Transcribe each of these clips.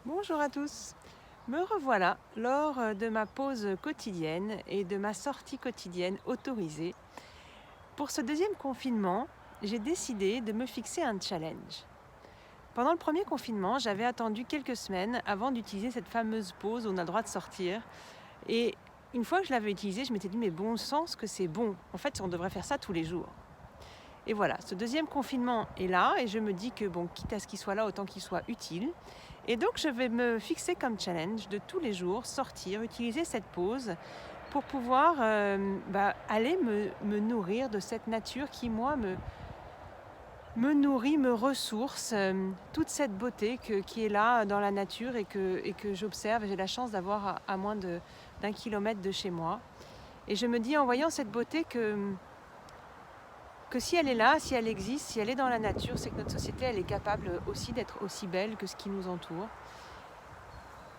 Bonjour à tous. Me revoilà lors de ma pause quotidienne et de ma sortie quotidienne autorisée. Pour ce deuxième confinement, j'ai décidé de me fixer un challenge. Pendant le premier confinement, j'avais attendu quelques semaines avant d'utiliser cette fameuse pause où on a le droit de sortir. Et une fois que je l'avais utilisée, je m'étais dit mais bon sens que c'est bon. En fait, on devrait faire ça tous les jours. Et voilà, ce deuxième confinement est là et je me dis que bon, quitte à ce qu'il soit là, autant qu'il soit utile. Et donc je vais me fixer comme challenge de tous les jours sortir, utiliser cette pause pour pouvoir aller me nourrir de cette nature qui, moi, me nourrit, me ressource, toute cette beauté qui est là dans la nature et que j'observe. J'ai la chance d'avoir à moins d'un kilomètre de chez moi. Et je me dis en voyant cette beauté que si elle est là, si elle existe, si elle est dans la nature, c'est que notre société, elle est capable aussi d'être aussi belle que ce qui nous entoure.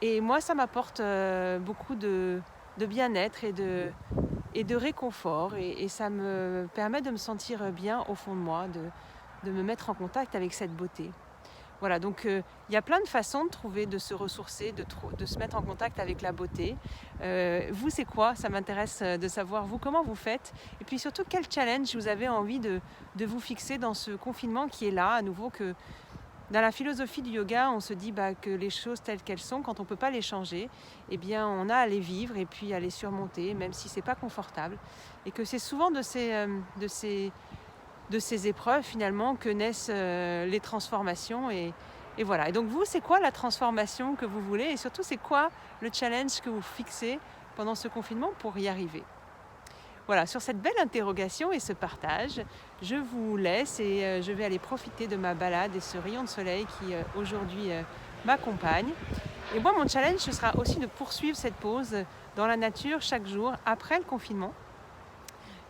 Et moi, ça m'apporte beaucoup de bien-être et de réconfort. Et ça me permet de me sentir bien au fond de moi, de me mettre en contact avec cette beauté. Voilà, donc il y a plein de façons de trouver, de se ressourcer, de se mettre en contact avec la beauté. Vous, c'est quoi? Ça m'intéresse de savoir, vous, comment vous faites. Et puis surtout, quel challenge vous avez envie de vous fixer dans ce confinement qui est là, à nouveau que dans la philosophie du yoga, on se dit que les choses telles qu'elles sont, quand on ne peut pas les changer, eh bien, on a à les vivre et puis à les surmonter, même si ce n'est pas confortable. Et que c'est souvent de ces épreuves, finalement, que naissent les transformations. Et voilà. Et donc, vous, c'est quoi la transformation que vous voulez? Et surtout, c'est quoi le challenge que vous fixez pendant ce confinement pour y arriver? Voilà, sur cette belle interrogation et ce partage, je vous laisse et je vais aller profiter de ma balade et ce rayon de soleil qui aujourd'hui m'accompagne. Et moi, mon challenge, ce sera aussi de poursuivre cette pause dans la nature chaque jour après le confinement.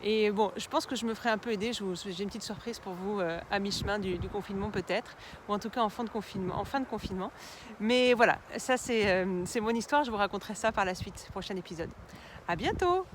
Et bon, je pense que je me ferai un peu aider. J'ai une petite surprise pour vous à mi-chemin du confinement peut-être, ou en tout cas en fin de confinement. Mais voilà, ça c'est mon histoire. Je vous raconterai ça par la suite, prochain épisode. À bientôt!